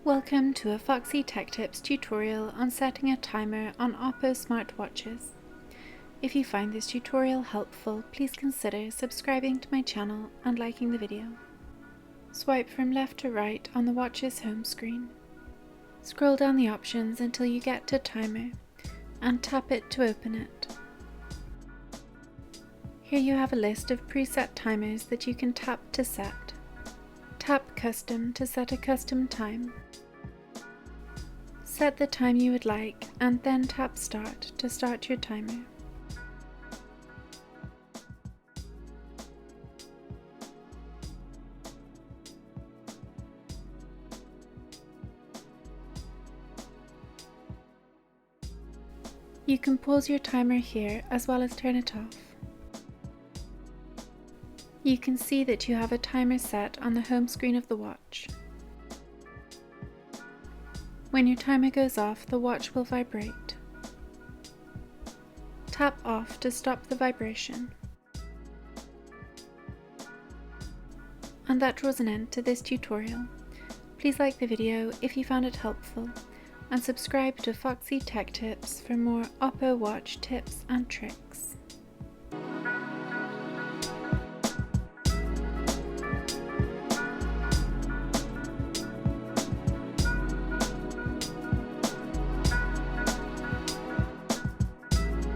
Welcome to a Foxy Tech Tips tutorial on setting a timer on Oppo Smart Watches. If you find this tutorial helpful, please consider subscribing to my channel and liking the video. Swipe from left to right on the watch's home screen. Scroll down the options until you get to Timer and tap it to open it. Here you have a list of preset timers that you can tap to set. Tap Custom to set a custom time. Set the time you would like and then tap Start to start your timer. You can pause your timer here as well as turn it off. You can see that you have a timer set on the home screen of the watch. When your timer goes off, the watch will vibrate. Tap Off to stop the vibration. And that draws an end to this tutorial. Please like the video if you found it helpful, and subscribe to Foxy Tech Tips for more Oppo Watch tips and tricks.